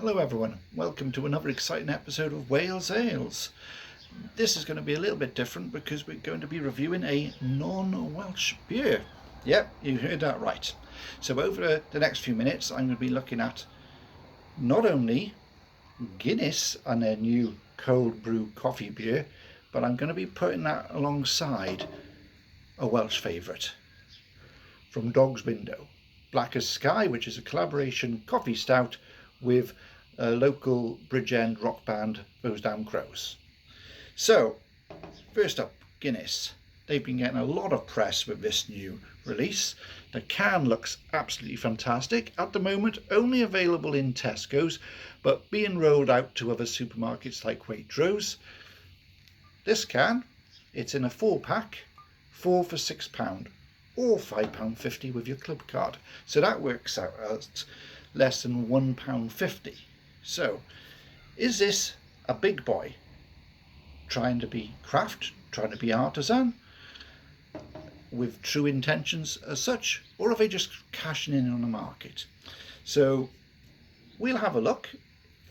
Hello everyone, welcome to another exciting episode of Wales Ales. This is going to be a little bit different because we're going to be reviewing a non-Welsh beer. Yep, you heard that right. So over the next few minutes I'm going to be looking at not only Guinness and their new cold brew coffee beer, but I'm going to be putting that alongside a Welsh favourite from Dog's Window, Black as Sky, which is a collaboration coffee stout with a local Bridgend rock band, Those Damn Crows. So, first up, Guinness. They've been getting a lot of press with this new release. The can looks absolutely fantastic. At the moment, only available in Tesco's, but being rolled out to other supermarkets like Waitrose. This can, it's in a 4-pack, 4 for £6, or £5.50 with your club card. So that works out at less than £1.50. So, is this a big boy trying to be craft, trying to be artisan, with true intentions as such, or are they just cashing in on the market? So, we'll have a look.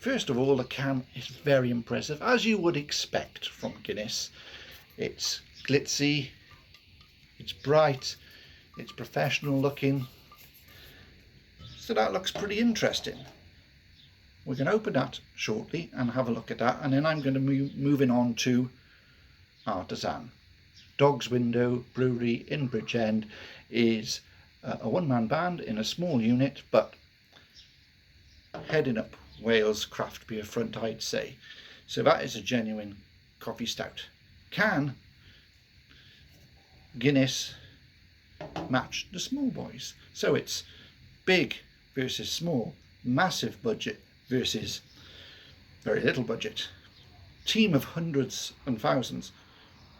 First of all, the can is very impressive, as you would expect from Guinness. It's glitzy, it's bright, it's professional looking. So that looks pretty interesting. We're going to open that shortly and have a look at that, and then I'm going to moving on to Artisan. Dog's Window Brewery in Bridgend is a one-man band in a small unit, but heading up Wales craft beer front, I'd say. So that is a genuine coffee stout. Can Guinness match the small boys? So it's big versus small, massive budget versus very little budget, team of hundreds and thousands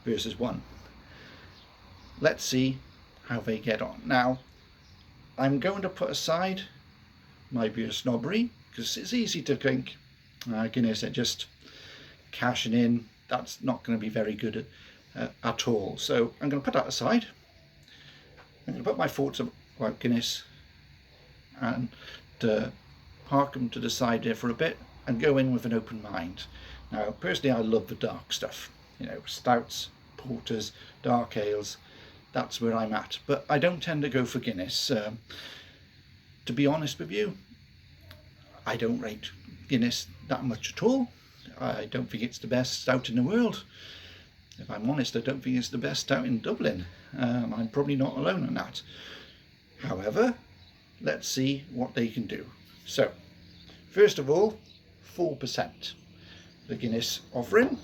versus one. Let's see how they get on. Now, I'm going to put aside my beer snobbery, because it's easy to think Guinness are just cashing in. That's not going to be very good at all. So I'm going to put that aside. I'm going to put my thoughts about Guinness and park them to the side there for a bit and go in with an open mind. Now, personally, I love the dark stuff. You know, stouts, porters, dark ales. That's where I'm at. But I don't tend to go for Guinness. To be honest with you, I don't rate Guinness that much at all. I don't think it's the best stout in the world. If I'm honest, I don't think it's the best stout in Dublin. I'm probably not alone on that. However, let's see what they can do. So, first of all, 4%. The Guinness offering.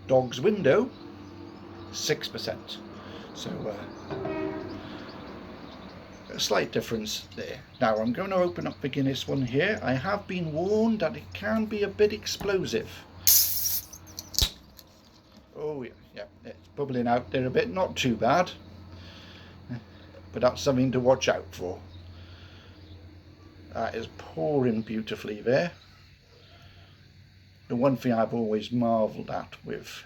Dog's Window, 6%. So, a slight difference there. Now, I'm going to open up the Guinness one here. I have been warned that it can be a bit explosive. Oh, yeah, it's bubbling out there a bit. Not too bad. But that's something to watch out for. That is pouring beautifully there. The one thing I've always marvelled at with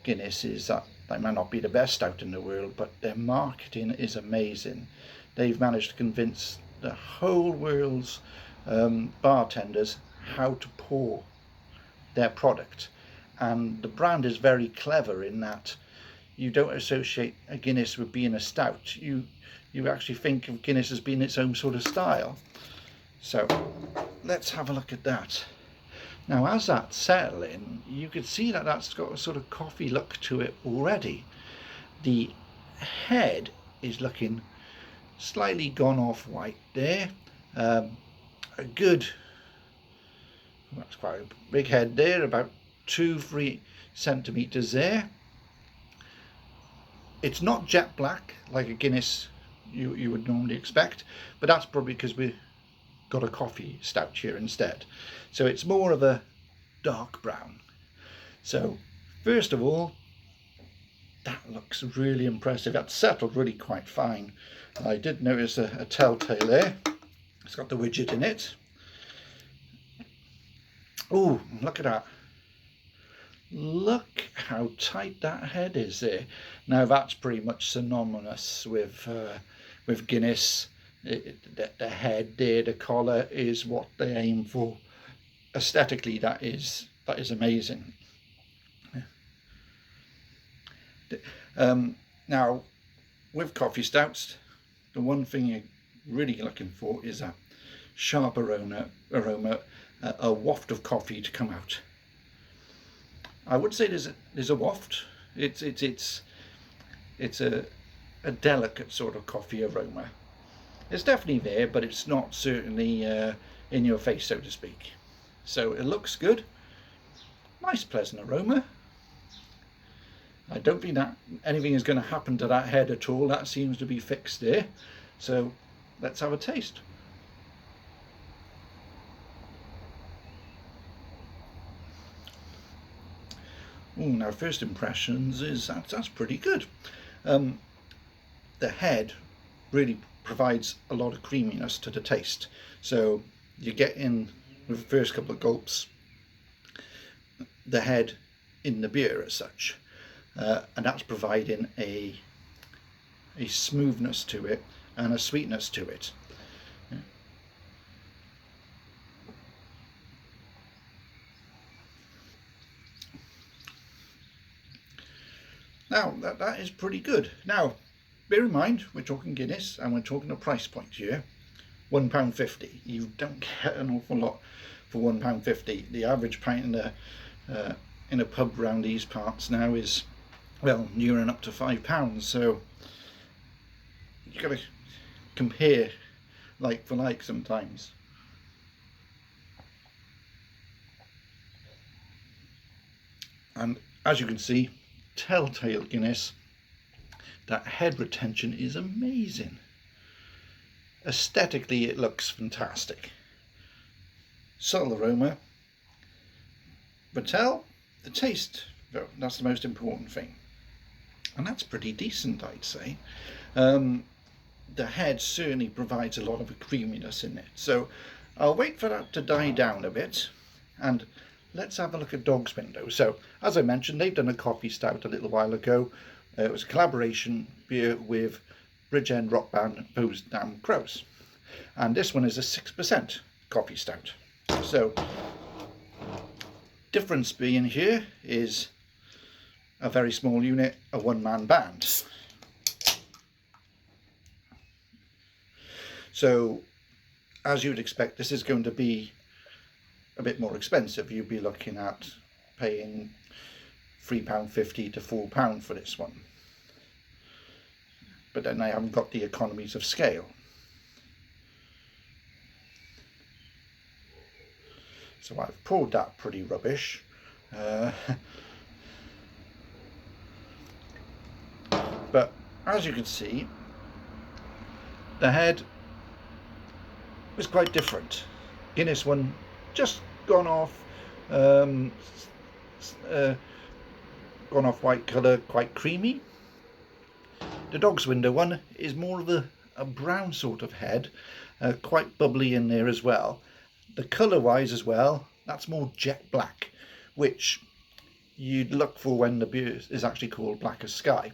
Guinness is that they might not be the best stout in the world, but their marketing is amazing. They've managed to convince the whole world's bartenders how to pour their product. And the brand is very clever in that you don't associate a Guinness with being a stout. You actually think of Guinness as being its own sort of style. So let's have a look at that. Now, as that's settling, you can see that that's got a sort of coffee look to it already. The head is looking slightly gone off white there. A good, that's quite a big head there, about 2-3 centimeters there. It's not jet black like a Guinness you would normally expect, but that's probably because we've got a coffee stout here instead. So it's more of a dark brown. So first of all, that looks really impressive. That's settled really quite fine. I did notice a telltale there. It's got the widget in it. Oh, look at that. Look how tight that head is there. Now that's pretty much synonymous with Guinness The head there, the collar is what they aim for. Aesthetically, that is amazing. Now, with coffee stouts, the one thing you're really looking for is a sharp aroma, a waft of coffee to come out. I would say there's a waft. It's a delicate sort of coffee aroma. It's definitely there, but it's not certainly in your face, so to speak. So it looks good. Nice, pleasant aroma. I don't think that anything is going to happen to that head at all. That seems to be fixed there. So let's have a taste. Ooh, now first impressions is that's pretty good. The head really provides a lot of creaminess to the taste. So you get in with the first couple of gulps the head in the beer as such. And that's providing a smoothness to it and a sweetness to it. Now that is pretty good. Now bear in mind we're talking Guinness and we're talking a price point here. £1.50. You don't get an awful lot for £1.50. The average pint in a pub around these parts now is, well, near and up to £5. So you've got to compare like for like sometimes. And as you can see, telltale Guinness, that head retention is amazing. Aesthetically it looks fantastic. Subtle aroma, but the taste, that's the most important thing. And that's pretty decent, I'd say. The head certainly provides a lot of creaminess in it. So I'll wait for that to die down a bit and let's have a look at Dog's Window. So as I mentioned, they've done a coffee stout a little while ago. It was a collaboration beer with Bridgend rock band Those Damn Crows. And this one is a 6% coffee stout. So difference being here is a very small unit, a one-man band. So as you'd expect, this is going to be a bit more expensive. You'd be looking at paying £3.50 to £4 for this one. But then I haven't got the economies of scale. So I've poured that pretty rubbish. But as you can see, the head was quite different. Guinness one just gone off white colour, quite creamy. The Dog's Window one is more of a brown sort of head, quite bubbly in there as well. The colour wise as well, that's more jet black, which you'd look for when the beer is actually called Black as Sky.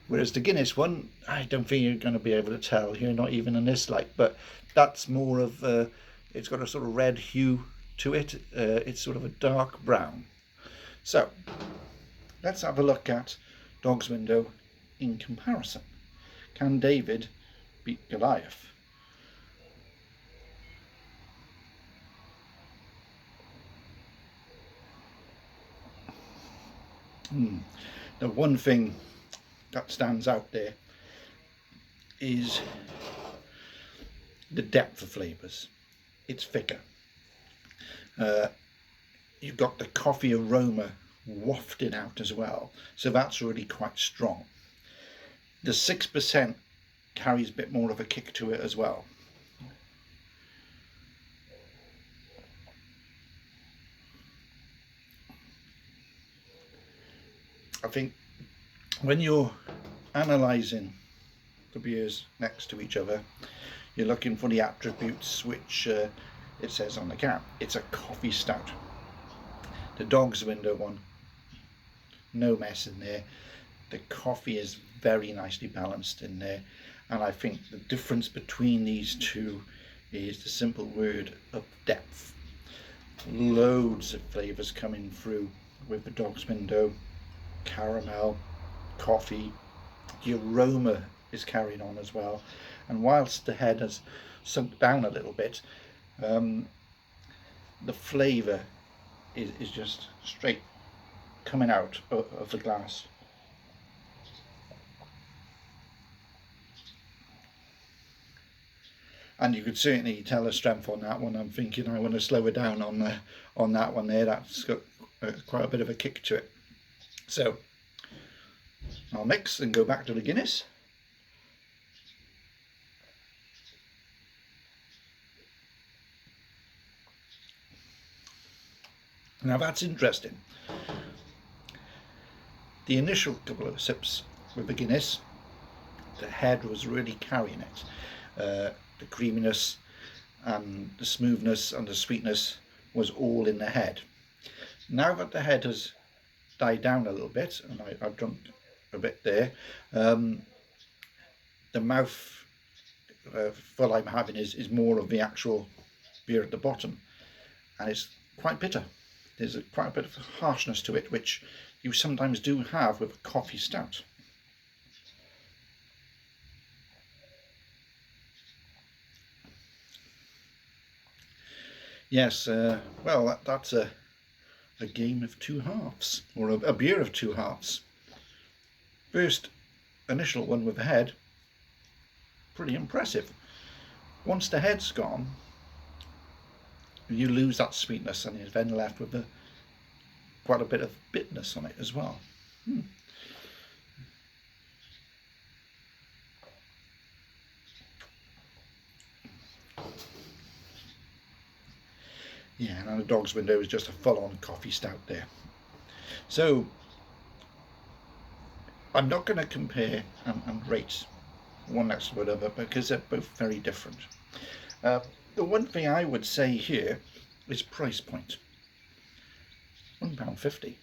Whereas the Guinness one, I don't think you're going to be able to tell here, not even in this light, but that's more of it's got a sort of red hue to it. It's sort of a dark brown. So let's have a look at Dog's Window in comparison. Can David beat Goliath? The one thing that stands out there is the depth of flavours. It's thicker. You've got the coffee aroma wafted out as well, so that's really quite strong. The 6% carries a bit more of a kick to it as well. I think when you're analysing the beers next to each other, you're looking for the attributes which it says on the can. It's a coffee stout. The Dog's Window one, no mess in there. The coffee is very nicely balanced in there, and I think the difference between these two is the simple word of depth. Loads of flavours coming through with the Dog's Window. Caramel, coffee, the aroma is carried on as well, and whilst the head has sunk down a little bit, the flavour is just straight coming out of the glass. And you could certainly tell the strength on that one. I'm thinking I want to slow it down on that one there. That's got quite a bit of a kick to it. So I'll mix and go back to the Guinness. Now that's interesting. The initial couple of sips with the Guinness, the head was really carrying it. The creaminess and the smoothness and the sweetness was all in the head. Now that the head has died down a little bit, and I've drunk a bit there, the mouth full I'm having is more of the actual beer at the bottom, and it's quite bitter. There's quite a bit of harshness to it, which you sometimes do have with a coffee stout. Yes, well, that's a game of two halves, or a beer of two halves. First initial one with the head, pretty impressive. Once the head's gone, you lose that sweetness, and you're then left with quite a bit of bitterness on it as well. Yeah, and the Dog's Window is just a full-on coffee stout there. So I'm not going to compare and rate one next to another because they're both very different. The one thing I would say here is price point. £1.50.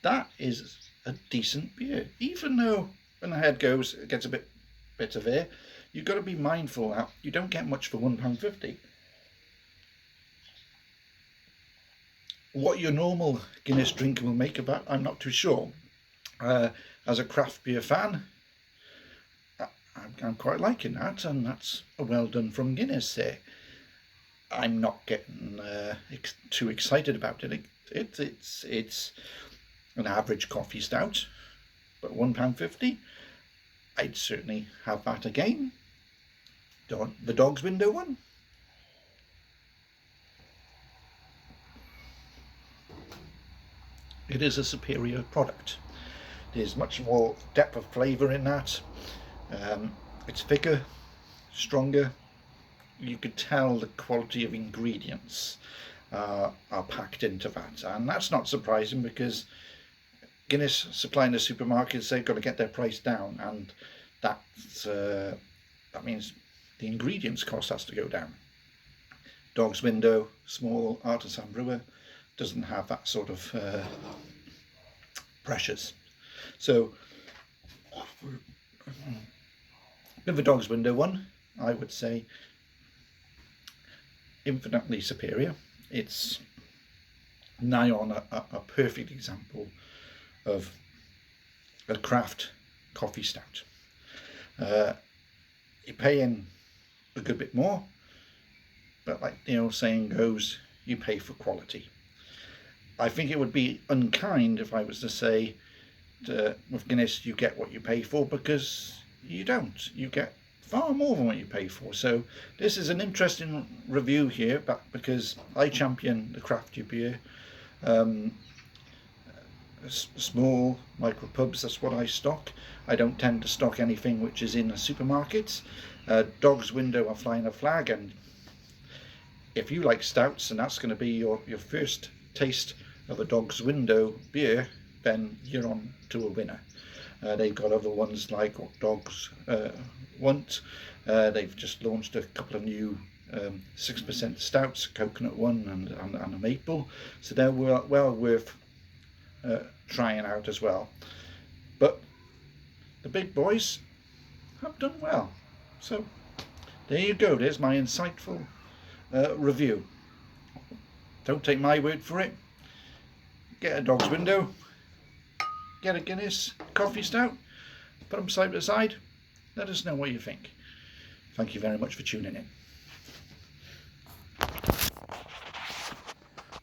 That is a decent beer. Even though when the head goes, it gets a bit of air, you've got to be mindful that you don't get much for £1.50. What your normal Guinness drink will make of that, I'm not too sure. As a craft beer fan, I'm quite liking that, and that's a well done from Guinness there. I'm not getting too excited about it. It's an average coffee stout, but £1.50, I'd certainly have that again. The Dog's Window one, it is a superior product. There's much more depth of flavour in that. It's thicker, stronger. You could tell the quality of ingredients are packed into that, and that's not surprising because Guinness supplying the supermarkets, they've got to get their price down, and that means the ingredients cost has to go down. Dog's Window, small artisan brewer, doesn't have that sort of pressures. So with the Dog's Window one, I would say infinitely superior. It's nigh on a perfect example of a craft coffee stout. You're paying a good bit more, but like the old saying goes, you pay for quality. I think it would be unkind if I was to say with Guinness you get what you pay for, because you don't. You get far more than what you pay for. So this is an interesting review here, but because I champion the craft beer, small micro pubs, that's what I stock. I don't tend to stock anything which is in the supermarkets. Dog's Window are flying a flag, and if you like stouts and that's going to be your first taste of a Dog's Window beer, then you're on to a winner. They've got other ones like what dogs want. They've just launched a couple of new 6% stouts, a coconut one and a maple, so they're well worth trying out as well. But the big boys have done well. So there you go, there's my insightful review. Don't take my word for it. Get a dog's window, get a Guinness coffee stout, put them side by side, let us know what you think. Thank you very much for tuning in.